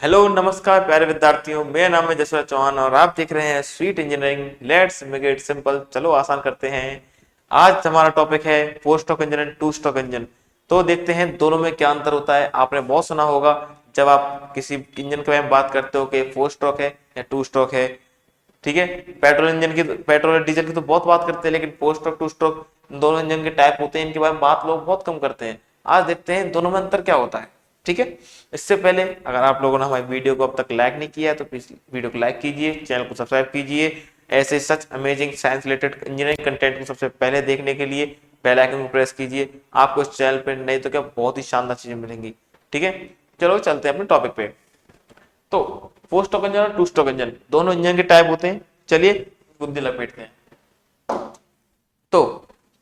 Hello नमस्कार प्यारे विद्यार्थियों, मेरा नाम है जसवंत चौहान और आप देख रहे हैं sweet engineering. Let's make it simple. चलो आसान करते हैं। आज हमारा टॉपिक है four stroke engine and two stroke engine. तो देखते हैं दोनों में क्या अंतर होता है। आपने बहुत सुना होगा जब आप किसी इंजन के बारे में बात करते हो कि फोर स्ट्रोक है या टू स्ट्रोक है। ठीक है, पेट्रोल इंजन की, पेट्रोल और डीजल की तो बहुत बात करते हैं, लेकिन फोर स्ट्रोक टू स्ट्रोक दोनों इंजन के टाइप होते हैं, इनके बारे में बात लोग बहुत कम करते हैं। आज देखते हैं दोनों में अंतर क्या होता है। ठीक है, इससे पहले अगर आप लोगों ने हमारी वीडियो को अब तक लाइक नहीं किया है तो प्लीज वीडियो को लाइक कीजिए, चैनल को सब्सक्राइब कीजिए। ऐसे such amazing science related engineering content को सबसे पहले देखने के लिए बेल आइकन को प्रेस कीजिए। आपको इस चैनल पे नहीं तो क्या बहुत ही शानदार चीजें मिलेंगी। ठीक है, चलो चलते हैं अपने टॉपिक पे। तो फोर स्ट्रोक इंजन और टू स्ट्रोक इंजन दोनों इंजन के टाइप होते हैं। चलिए बुद्धि लपेटते हैं। तो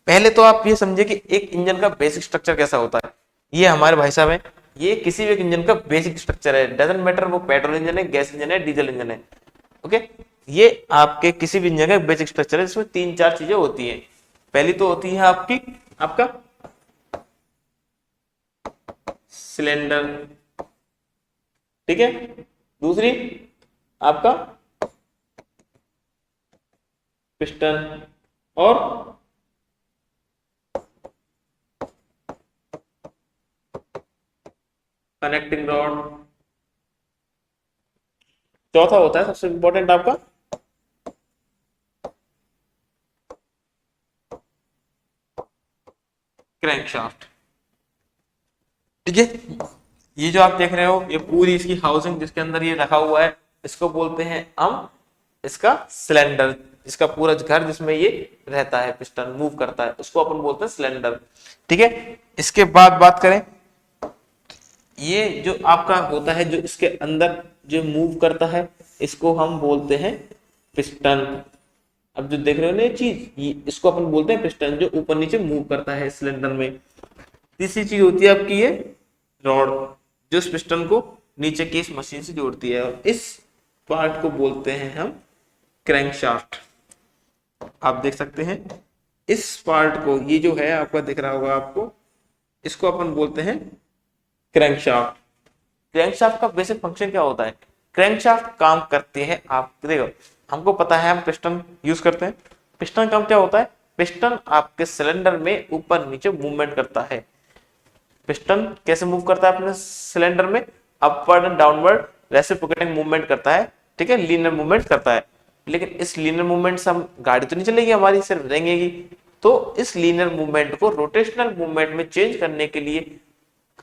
पहले तो आप ये समझिए कि एक इंजन का बेसिक स्ट्रक्चर कैसा होता है। ये हमारे भाई साहब है, ये किसी भी एक इंजन का बेसिक स्ट्रक्चर है। डजंट मैटर वो पेट्रोल इंजन है, गैस इंजन है, डीजल इंजन है। ओके, ये आपके किसी भी इंजन का बेसिक स्ट्रक्चर है जिसमें तीन चार चीजें होती हैं। पहली तो होती है आपका सिलेंडर। ठीक है, दूसरी आपका पिस्टन और कनेक्टिंग रॉड। चौथा होता है सबसे इंपॉर्टेंट आपका क्रैंकशाफ्ट। ठीक है, ये जो आप देख रहे हो ये पूरी इसकी हाउसिंग जिसके अंदर ये रखा हुआ है, इसको बोलते हैं हम इसका सिलेंडर। इसका पूरा घर जिसमें ये रहता है, पिस्टन मूव करता है, उसको अपन बोलते हैं सिलेंडर। ठीक है, इसके बाद बात करें, ये जो आपका होता है जो इसके अंदर जो मूव करता है, इसको हम बोलते हैं पिस्टन। अब जो देख रहे हो ना ये चीज, इसको अपन बोलते हैं पिस्टन, जो ऊपर नीचे मूव करता है सिलेंडर में। तीसरी चीज होती है आपकी ये रॉड, जो इस पिस्टन को नीचे की इस मशीन से जोड़ती है, और इस पार्ट को बोलते हैं हम क्रैंकशाफ्ट। आप देख सकते हैं इस पार्ट को, ये जो है आपका दिख रहा होगा आपको, इसको अपन बोलते हैं क्रैंकशाफ्ट। क्रैंकशाफ्ट का बेसिक फंक्शन क्या होता है? क्रैंकशाफ्ट काम करते हैं, आप देखो हमको पता है हम पिस्टन यूज करते हैं। पिस्टन काम क्या होता है? पिस्टन आपके सिलेंडर में ऊपर नीचे मूवमेंट करता है। पिस्टन कैसे मूव करता है अपने सिलेंडर में? Upward and downward reciprocating movement करता है। ठीक है, लीनियर मूवमेंट करता है। लेकिन इस लीनियर मूवमेंट से हम गाड़ी तो नहीं चलेगी हमारी, सिर्फ रहेंगी। तो इस लीनियर मूवमेंट को रोटेशनल मूवमेंट में चेंज करने के लिए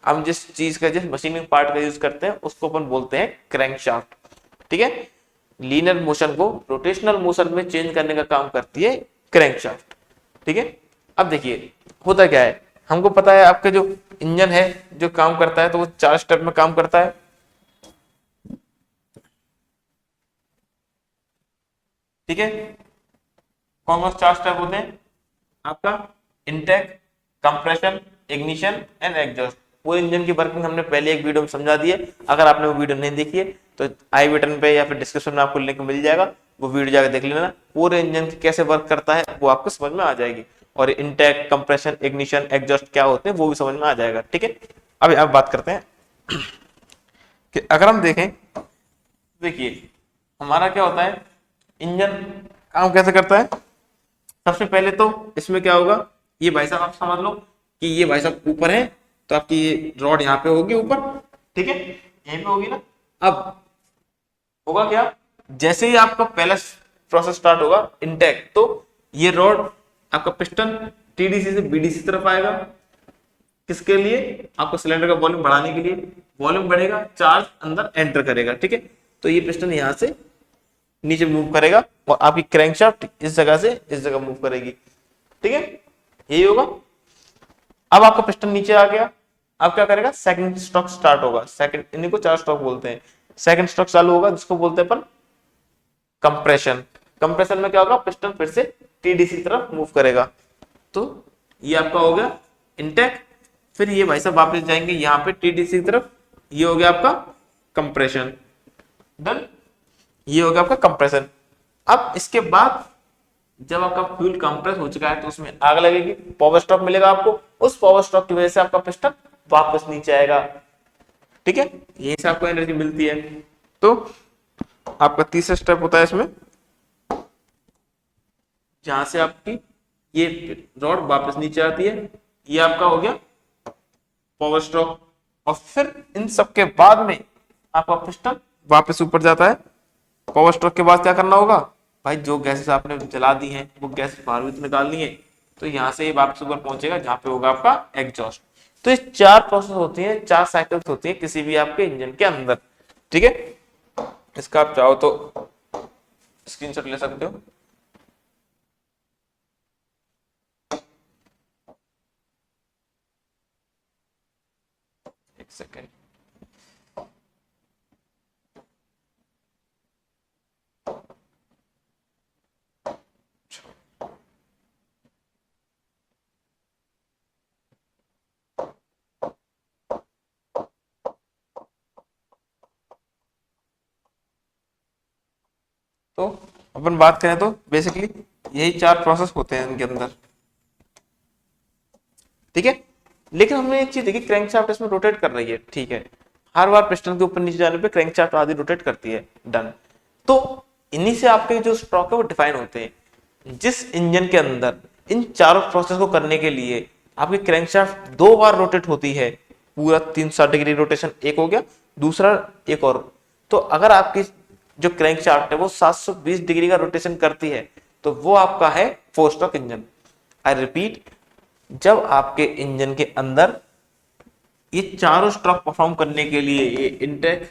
हम जिस चीज का, जिस मशीनिंग पार्ट का यूज करते हैं, उसको अपन बोलते हैं क्रैंकशाफ्ट। ठीक है, लीनियर मोशन को रोटेशनल मोशन में चेंज करने का काम करती है क्रैंकशाफ्ट। ठीक है, अब देखिए होता क्या है, हमको पता है आपका जो इंजन है जो काम करता है तो वो चार स्टेप में काम करता है। ठीक है, कौन कौन चार स्टेप होते हैं आपका? Intake, compression, ignition and exhaust. पूरे इंजन की वर्किंग हमने पहले एक वीडियो में समझा दी है। अगर आपने वो वीडियो नहीं देखी है तो आई बटन पे या फिर डिस्क्रिप्शन में आपको लिंक मिल जाएगा, वो वीडियो जाकर देख लेना। पूरे इंजन कैसे वर्क करता है वो आपको समझ में आ जाएगी, और इनटेक, कंप्रेशन, इग्निशन, एग्जॉस्ट क्या होते हैं वो भी समझ में आ जाएगा। ठीक है, अभी अब बात करते हैं कि अगर हम देखें, देखिए हमारा क्या होता है, इंजन काम कैसे करता है। सबसे पहले तो इसमें क्या होगा, ये भाई साहब आप समझ लो कि ये भाई साहब ऊपर है, तो आपकी ये रॉड यहाँ पे होगी ऊपर। ठीक है, यहीं पे होगी ना। अब होगा क्या, जैसे ही आपका पहला प्रोसेस स्टार्ट होगा इनटेक, तो ये रॉड आपका पिस्टन टीडीसी से बीडीसी तरफ आएगा। किसके लिए? आपको सिलेंडर का वॉल्यूम बढ़ाने के लिए। वॉल्यूम बढ़ेगा, चार्ज अंदर एंटर करेगा। ठीक है, तो ये पिस्टन यहां से नीचे मूव करेगा और आपकी क्रैंकशाफ्ट इस जगह से इस जगह मूव करेगी। ठीक है, यही होगा। अब आपका पिस्टन नीचे आ गया, अब क्या करेगा, सेकंड स्ट्रोक स्टार्ट होगा। सेकंड, इन्हीं को चार स्ट्रोक बोलते हैं। सेकंड स्ट्रोक चालू होगा जिसको बोलते हैं अपन कंप्रेशन। कंप्रेशन में क्या होगा, पिस्टन फिर से टीडीसी तरफ मूव करेगा। तो ये आपका हो गया इनटेक। फिर ये भाई साहब वापस जाएंगे यहाँ पे टीडीसी की तरफ, ये हो गया आपका कंप्रेशन। डन, ये हो गया आपका कंप्रेशन। अब इसके बाद जब आपका फ्यूल कंप्रेस हो चुका है तो उसमें आग लगेगी, पावर स्ट्रोक मिलेगा आपको। उस पावर स्ट्रोक की वजह से आपका पिस्टन वापस नीचे आएगा। ठीक है, यहीं से आपको एनर्जी मिलती है। तो आपका तीसरा स्टेप होता है इसमें, जहां से आपकी ये रॉड वापस नीचे आती है, ये आपका हो गया पावर स्ट्रोक। और फिर इन सब के बाद में आपका पिस्टन वापस ऊपर जाता है। पावर स्ट्रोक के बाद क्या करना होगा भाई, जो गैसेस आपने जला दी हैं वो गैस बाहर भी तो निकालनी है, तो यहाँ से ये वापस ऊपर पहुंचेगा जहां पे होगा आपका एग्जॉस्ट। तो ये 4 प्रोसेस होती हैं, 4 साइकिल्स होती हैं किसी भी आपके इंजन के अंदर। ठीक है, इसका आप चाहो तो स्क्रीनशॉट ले सकते हो। एक सेकेंड। तो अपन बात करें तो बेसिकली यही 4 प्रोसेस होते हैं इनके अंदर। ठीक है, लेकिन हमने एक चीज देखी, क्रैंकशाफ्ट इसमें रोटेट कर रही है। ठीक है, हर बार पिस्टन के ऊपर नीचे जाने पे क्रैंकशाफ्ट आधी रोटेट करती है, डन। तो इन्हीं से आपके जो स्ट्रोक है वो डिफाइन होते हैं। जिस इंजन के अंदर इन चारों प्रोसेस को करने के लिए आपकी क्रैंकशाफ्ट 2 बार रोटेट होती है, पूरा 360 डिग्री रोटेशन एक हो गया, दूसरा एक और। तो अगर आपकी जो क्रैंकशाफ्ट है वो 720 डिग्री का रोटेशन करती है, तो वो आपका है 4 स्ट्रोक इंजन। आई रिपीट, जब आपके इंजन के अंदर ये चारों स्ट्रोक परफॉर्म करने के लिए ये इनटेक,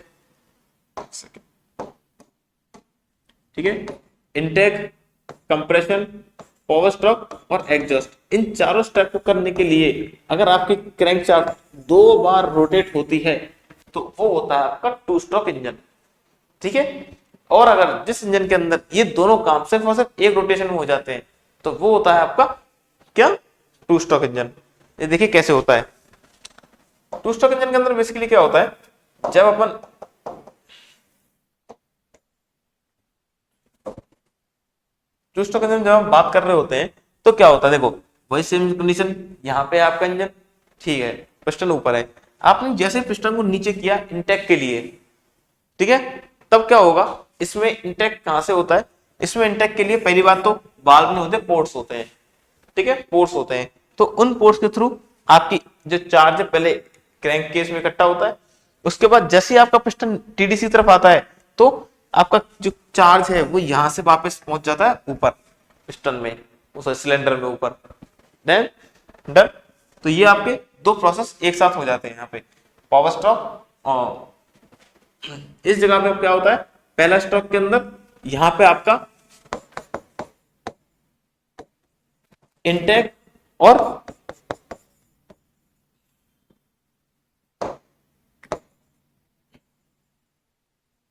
ठीक है, इनटेक, कंप्रेशन, पावर स्ट्रोक और एग्जॉस्ट, इन चारों स्टेप को करने के लिए अगर आपकी क्रैंकशाफ्ट 2 बार रोटेट होती है तो वो होता है आपका 2 स्ट्रोक इंजन। ठीक है, और अगर जिस इंजन के अंदर ये दोनों काम सिर्फ और सिर्फ एक रोटेशन में हो जाते हैं तो वो होता है आपका क्या, 2 स्ट्रोक इंजन। ये देखिए कैसे होता है। 2 स्ट्रोक इंजन के अंदर बेसिकली क्या होता है, जब अपन 2 स्ट्रोक इंजन जब हम बात कर रहे होते हैं तो क्या होता है, देखो वही सेम कंडीशन, यहाँ पे आपका इंजन, ठीक है, पिस्टन ऊपर है, आपने जैसे पिस्टन को नीचे किया इंटेक के लिए, ठीक है, तब क्या होगा, इसमें इंटेक कहां से होता है, इसमें इंटेक के लिए पहली बात तो वाल्व नहीं होते, पोर्ट्स होते हैं। ठीक है, पोर्ट्स होते हैं, तो उन पोर्ट्स के थ्रू आपकी जो चार्ज पहले क्रैंक केस में इकट्ठा होता है, उसके बाद जैसे ही आपका पिस्टन टीडीसी तरफ आता है तो आपका जो चार्ज है वो यहां से वापस पहुंच जाता है ऊपर पिस्टन में, उस सिलेंडर में ऊपर, देन डन। तो ये आपके 2 प्रोसेस एक साथ हो जाते हैं यहाँ पे, पावर स्ट्रोक। और इस जगह पे क्या होता है, पहला स्ट्रोक के अंदर यहां पे आपका इनटेक और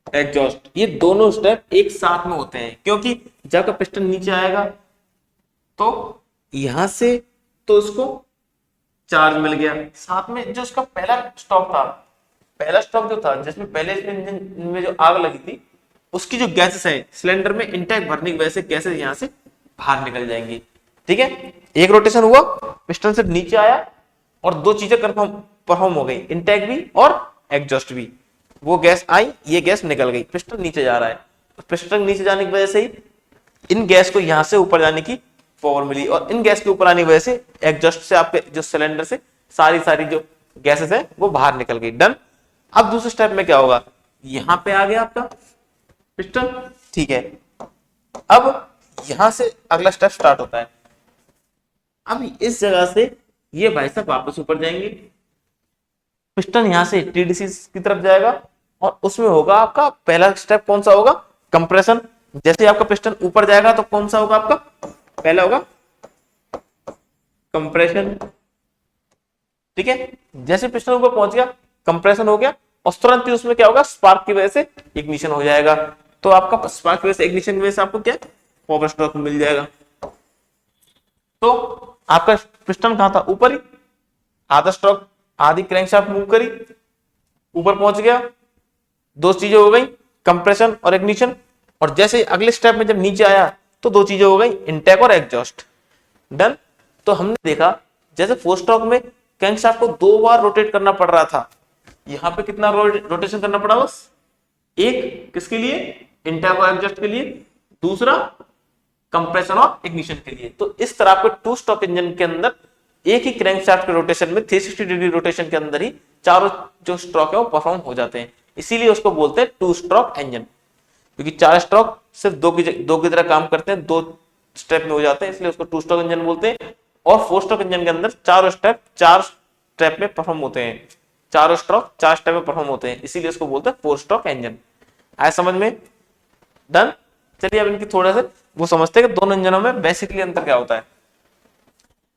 एग्जॉस्ट, ये दोनों स्टेप एक साथ में होते हैं, क्योंकि जब का पिस्टन नीचे आएगा तो यहां से तो उसको चार्ज मिल गया, साथ में जो उसका पहला स्टॉक था, पहला स्टॉक जो था जिसमें पहले इंजन में जो आग लगी थी, उसकी जो गैसेस है सिलेंडर में इंटेक भरने की वजह से गैसेस यहां से बाहर निकल जाएंगी। ठीक है, एक रोटेशन हुआ, पिस्टन से नीचे आया और 2 चीजें परफॉर्म हो गई, इंटेक भी और एग्जॉस्ट भी। वो गैस आई, ये गैस निकल गई, पिस्टन नीचे जा रहा है, पिस्टन नीचे जाने की वजह से ही इन गैस को यहां से ऊपर जाने की पावर मिली, और इन गैस के ऊपर आने की वजह से एग्जॉस्ट से आपके जो सिलेंडर से सारी जो गैसेस है वो बाहर निकल गई, डन। अब दूसरे स्टेप में क्या होगा, यहां पे आ गया आपका पिस्टन, ठीक है, अब यहां से अगला स्टेप स्टार्ट होता है। अब इस जगह से ये भाई साहब वापस ऊपर जाएंगे, पिस्टन यहां से टीडीसी की तरफ जाएगा और उसमें होगा आपका पहला स्टेप कौन सा होगा, कंप्रेशन। जैसे आपका पिस्टन ऊपर जाएगा तो कौन सा होगा आपका, पहला होगा कंप्रेशन। ठीक है, जैसे पिस्टन ऊपर पहुंच गया, कंप्रेशन हो गया, और तुरंत ही उसमें क्या होगा, स्पार्क की वजह से इग्निशन हो जाएगा। तो आपका स्पार्क की वजह से, इग्निशन की वजह से आपको क्या, पावर स्ट्रोक मिल जाएगा। तो आपका पिस्टन कहां था, ऊपर ही, आधा स्ट्रोक, आधी क्रैंकशाफ्ट मूव करी, ऊपर पहुंच गया, 2 चीजें हो गई, कंप्रेशन और इग्निशन। और जैसे अगले स्टेप में जब नीचे आया तो 2 चीजें हो गई, इंटेक और एग्जॉस्ट, डन। तो हमने देखा जैसे 4 स्ट्रोक में क्रैंकशाफ्ट को 2 बार रोटेट करना पड़ रहा था, यहाँ पे कितना रोटेशन करना पड़ा, बस एक, किसके लिए, इंटेक और एग्जॉस्ट के लिए, दूसरा कंप्रेशन और इग्निशन के लिए। तो इस तरह आपके टू स्ट्रोक इंजन के अंदर एक ही क्रैंकशाफ्ट के रोटेशन में 360 डिग्री रोटेशन के अंदर ही चारों जो स्ट्रोक है वो परफॉर्म हो जाते हैं, इसीलिए उसको बोलते हैं टू स्ट्रोक इंजन। क्योंकि चार स्ट्रोक सिर्फ दो की तरह काम करते हैं, 2 स्टेप में हो जाते हैं, इसलिए उसको टू स्ट्रोक इंजन बोलते हैं। और 4 स्ट्रोक इंजन के अंदर चार स्टेप में परफॉर्म होते हैं, चारों स्ट्रोक 4 स्टेप में परफॉर्म होते हैं, इसीलिए उसको बोलते हैं 4 स्ट्रोक इंजन। आया समझ में? डन। चलिए अब इनकी थोड़ा सा वो समझते हैं कि दोनों इंजनों में बेसिकली अंतर क्या होता है।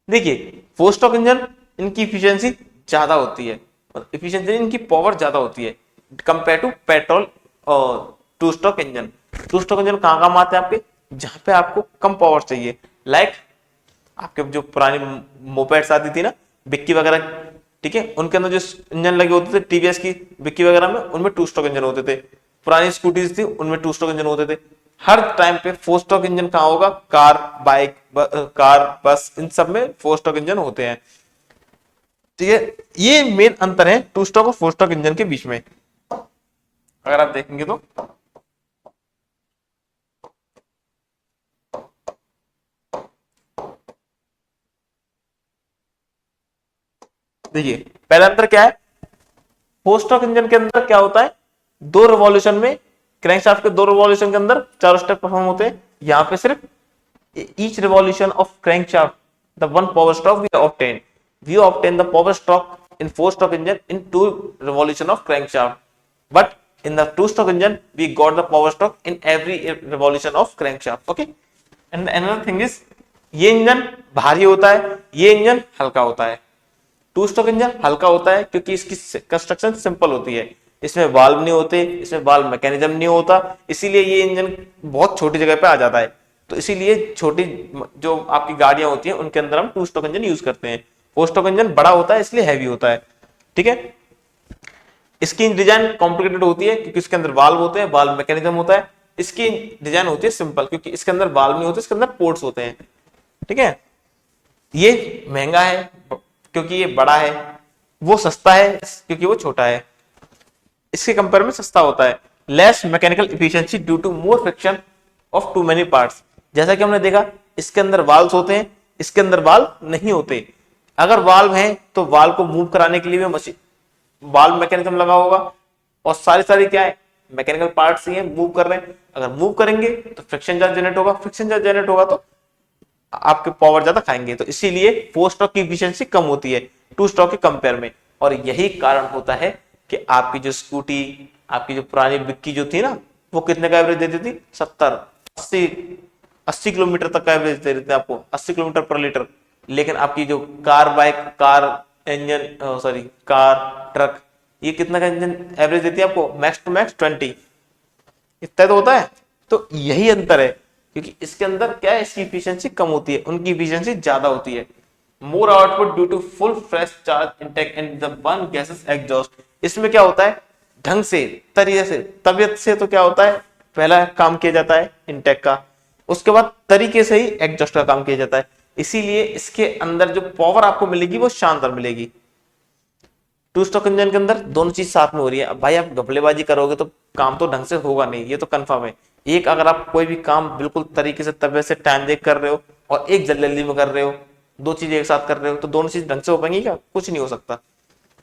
देखिए 4 स्ट्रोक इंजन, इनकी इफिशियंसी ज्यादा होती है, इफिशियंसी इनकी पावर ज्यादा होती है कंपेयर टू पेट्रोल और 2 स्ट्रोक इंजन। 2 स्ट्रोक इंजन कहाँ काम आते हैं आपके, जहां पे आपको कम पावर चाहिए, लाइक आपके जो पुरानी मोपेड्स आती थी ना, बिक्की वगैरह, ठीक है, उनके अंदर जो इंजन लगे होते थे टीवीएस की बिक्की वगैरह में, उनमें 2 स्ट्रोक इंजन होते थे। पुरानी स्कूटीज थी उनमें 2 स्ट्रोक इंजन होते थे। हर टाइम पे 4 स्ट्रोक इंजन कहाँ होगा, कार, बाइक, कार, बस, इन सब में 4 स्ट्रोक इंजन होते हैं। ठीक है, ये मेन अंतर है 2 स्ट्रोक और 4 स्ट्रोक इंजन के बीच में, अगर आप देखेंगे तो। देखिए पहला अंतर क्या है, 4 स्ट्रोक इंजन के अंदर क्या होता है, 2 रिवॉल्यूशन में, क्रैंकशाफ्ट के 2 रिवॉल्यूशन के अंदर 4 स्टेप परफॉर्म होते हैं। यहाँ पे सिर्फ each revolution of crankshaft the one power stroke we obtain the power stroke in 4 stroke engine in 2 revolution of crankshaft, but in the 2 stroke engine we got the power stroke in every revolution of crankshaft. Okay, and another thing is ये engine भारी होता है, ये engine हल्का होता है। 2 stroke engine हल्का होता है क्योंकि इसकी कंस्ट्रक्शन सिंपल होती है, इसमें वाल्व नहीं होते, इसमें वाल्व मैकेनिज्म नहीं होता, इसीलिए ये इंजन बहुत छोटी जगह पे आ जाता है। तो इसीलिए छोटी जो आपकी गाड़ियां होती हैं उनके अंदर हम 2 स्ट्रोक इंजन यूज करते हैं। 4 स्ट्रोक इंजन बड़ा होता है इसलिए हैवी होता है। ठीक है, इसकी डिजाइन कॉम्प्लिकेटेड होती है क्योंकि इसके अंदर वाल्व होते हैं, वाल्व मैकेनिज्म होता है। इसकी डिजाइन होती है सिंपल क्योंकि इसके अंदर वाल्व नहीं होते, इसके अंदर पोर्ट्स होते हैं। ठीक है, ये महंगा है क्योंकि ये बड़ा है, वो सस्ता है क्योंकि वो छोटा है। इसके कंपेयर में सस्ता होता है। Less mechanical efficiency due to more friction of too many parts. जैसा कि हमने देखा इसके अंदर वाल्व होते हैं, इसके अंदर वाल्व नहीं होते। अगर वाल्व है तो वाल्व को मूव कराने के लिए मशीन वाल्व मैकेनिज्म लगा होगा, और सारी क्या है, मैकेनिकल पार्ट्स ही है, मूव कर रहे हैं। अगर मूव करेंगे तो फ्रिक्शन चार्ज जनरेट होगा, फ्रिक्शन चार्ज जनरेट होगा तो आपके पावर ज्यादा खाएंगे। तो इसीलिए 4 स्ट्रोक की एफिशिएंसी कम होती है 2 स्ट्रोक के कंपेयर में। और यही कारण होता है कि आपकी जो स्कूटी, आपकी जो पुरानी बिक्की जो थी ना, वो कितने का एवरेज देती थी, 70 80 किलोमीटर तक का एवरेज दे रहे थे आपको, 80 किलोमीटर पर लीटर। लेकिन आपकी जो car, bike, car engine, sorry car, truck, ये कितना का इंजन एवरेज देती है आपको, मैक्स टू मैक्स 20, इतना तो होता है। तो यही अंतर है क्योंकि इसके अंदर क्या है, इसकी एफिशिएंसी कम होती है, उनकी एफिशिएंसी ज्यादा होती है। More output due to full fresh charge intake and the वन गैसेस एग्जॉस्ट। इसमें क्या होता है, ढंग से, तरीके से, तबियत से, तो क्या होता है, पहला काम किया जाता है इनटेक का, उसके बाद तरीके से ही एग्जॉस्ट का काम किया जाता है। इसीलिए इसके अंदर जो पावर आपको मिलेगी वो शानदार मिलेगी। 2 स्ट्रोक इंजन के अंदर दोनों चीज साथ में हो रही है। अब भाई आप घपलेबाजी करोगे तो काम तो ढंग से होगा नहीं, ये तो कंफर्म है। एक अगर आप कोई भी काम बिल्कुल तरीके से, तबियत से, टाइम देख कर रहे हो और एक जल्दी में कर रहे हो, 2 चीजें एक साथ कर रहे हो, तो दोनों चीज ढंग से हो पाएंगी क्या, कुछ नहीं हो सकता।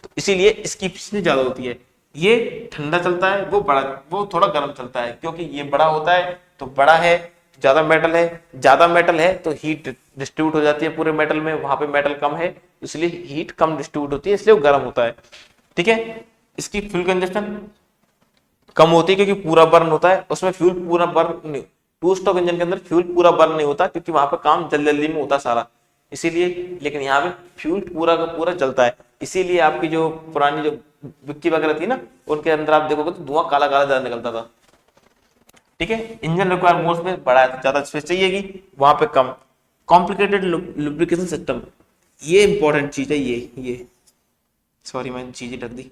तो इसीलिए इसकी एफिशिएंसी ज्यादा होती है। ये ठंडा चलता है, वो थोड़ा गर्म चलता है क्योंकि ये बड़ा होता है, तो बड़ा है, ज्यादा मेटल है तो हीट डिस्ट्रीब्यूट हो जाती है पूरे मेटल में, वहां पे मेटल कम है इसलिए हीट कम डिस्ट्रीब्यूट होती है, इसलिए वो गर्म होता है। ठीक है, इसकी फ्यूल कंजप्शन कम होती है क्योंकि पूरा बर्न होता है, उसमें फ्यूल पूरा बर्न नहीं। 2 स्ट्रोक इंजन के अंदर फ्यूल पूरा बर्न नहीं होता क्योंकि वहां पे काम जल्दी में होता सारा, इसीलिए। लेकिन यहाँ पे फ्यूल पूरा का पूरा जलता है, इसीलिए आपकी जो पुरानी जो बिक्की वगैरह थी ना, उनके अंदर आप देखोगे तो धुआं काला काला ज्यादा निकलता था। ठीक है, इंजन रिक्वायर मोर स्पेस, बड़ा है तो ज्यादा स्पेस चाहिएगी, वहां पे कम। कॉम्प्लिकेटेड लुब्रिकेशन सिस्टम, ये इंपॉर्टेंट चीज है, ये सॉरी मैंने चीजें रख दी,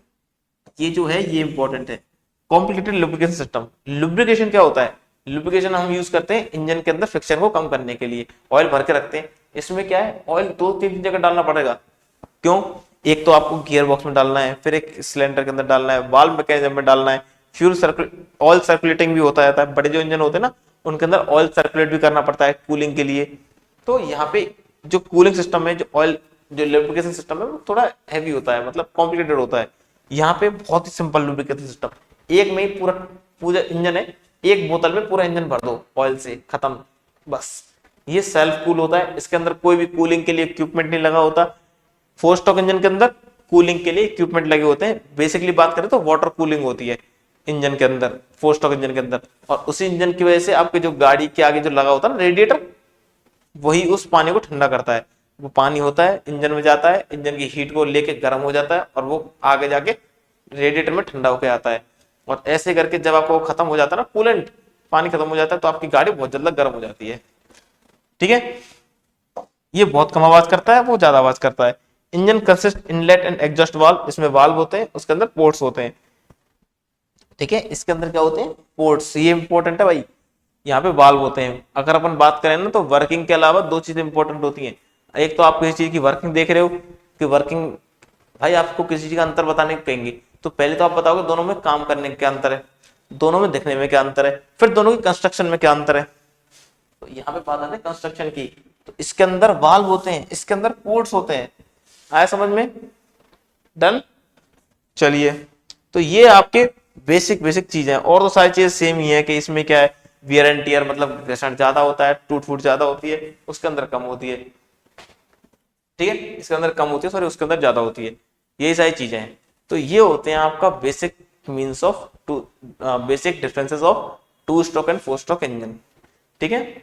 ये जो है ये इंपॉर्टेंट है। कॉम्प्लिकेटेड लुब्रिकेशन सिस्टम, लुब्रिकेशन क्या होता है, लुब्रिकेशन हम यूज करते हैं इंजन के अंदर फ्रिक्शन को कम करने के लिए, ऑयल भर के रखते हैं। इसमें क्या है, ऑयल 2-3 जगह डालना पड़ेगा, क्यों, एक तो आपको गियर बॉक्स में डालना है, फिर एक सिलेंडर के अंदर डालना है, वाल्व मैकेनिज्म में डालना है, फ्यूल सर्कुलेट, ऑयल सर्कुलेटिंग भी होता रहता है। बड़े जो इंजन होते हैं ना उनके अंदर ऑयल सर्कुलेट भी करना पड़ता है कूलिंग के लिए। तो यहाँ पे जो कूलिंग सिस्टम है, जो ऑयल जो लुब्रिकेशन सिस्टम है वो थोड़ा हैवी होता है, मतलब कॉम्प्लिकेटेड होता है। यहाँ पे बहुत ही सिंपल लुब्रिकेशन सिस्टम, एक में ही पूरा पूरा इंजन है, एक बोतल में पूरा इंजन भर दो ऑयल से, खत्म बस। ये सेल्फ कूल होता है, इसके अंदर कोई भी कूलिंग के लिए इक्विपमेंट नहीं लगा होता। फोर स्ट्रोक इंजन के अंदर कूलिंग के लिए इक्विपमेंट लगे होते हैं। बेसिकली बात करें तो वाटर कूलिंग होती है इंजन के अंदर, फोर स्ट्रोक इंजन के अंदर। और उसी इंजन की वजह से आपके जो गाड़ी के आगे जो लगा होता है ना रेडिएटर, वही उस पानी को ठंडा करता है। वो पानी होता है इंजन में जाता है, इंजन की हीट को लेके गर्म हो जाता है और वो आगे जाके रेडिएटर में ठंडा होकर आता है। और ऐसे करके जब आपको खत्म हो जाता है ना कूलेंट, पानी खत्म हो जाता है, तो आपकी गाड़ी बहुत जल्द गर्म हो जाती है। ठीक है, ये बहुत कम आवाज करता है, वो ज्यादा आवाज करता है। Engine consist inlet and exhaust valve, इसमें वाल्व होते हैं, उसके अंदर पोर्ट्स होते हैं। ठीक है, इसके अंदर क्या होते हैं, पोर्ट्स, ये इंपॉर्टेंट है भाई। यहाँ पे वाल्व होते हैं। अगर अपन बात करें ना तो वर्किंग के अलावा दो चीजें इंपॉर्टेंट होती हैं। एक तो आप किसी चीज की वर्किंग देख रहे हो कि वर्किंग, भाई आपको किसी चीज का अंतर बताने कहेंगे तो पहले तो आप बताओगे दोनों में काम करने में क्या अंतर है, दोनों में दिखने में क्या अंतर है, फिर दोनों की कंस्ट्रक्शन में क्या अंतर है। तो यहाँ पे बात आती है कंस्ट्रक्शन की। तो इसके अंदर वाल्व होते हैं, इसके अंदर पोर्ट्स होते हैं। आया समझ में? डन। चलिए, तो ये आपके बेसिक बेसिक चीजें हैं। और तो सारी चीजें सेम ही है कि इसमें क्या है, वियर एंड टियर मतलब घर्षण ज्यादा होता है, टूट फूट ज्यादा होती है, उसके अंदर कम होती है। ठीक है, इसके अंदर कम होती है, सॉरी उसके अंदर ज्यादा होती है। यही सारी चीजें हैं। तो ये होते हैं आपका basic means of two, basic differences of two stroke and four stroke engine. ठीक है,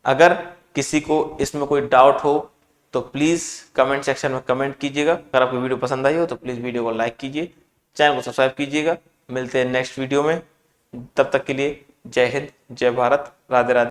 अगर किसी को इसमें कोई डाउट हो तो प्लीज कमेंट सेक्शन में कमेंट कीजिएगा। अगर आपको वीडियो पसंद आई हो तो प्लीज वीडियो को लाइक कीजिए, चैनल को सब्सक्राइब कीजिएगा। मिलते हैं नेक्स्ट वीडियो में, तब तक के लिए जय हिंद, जय भारत, राधे राधे।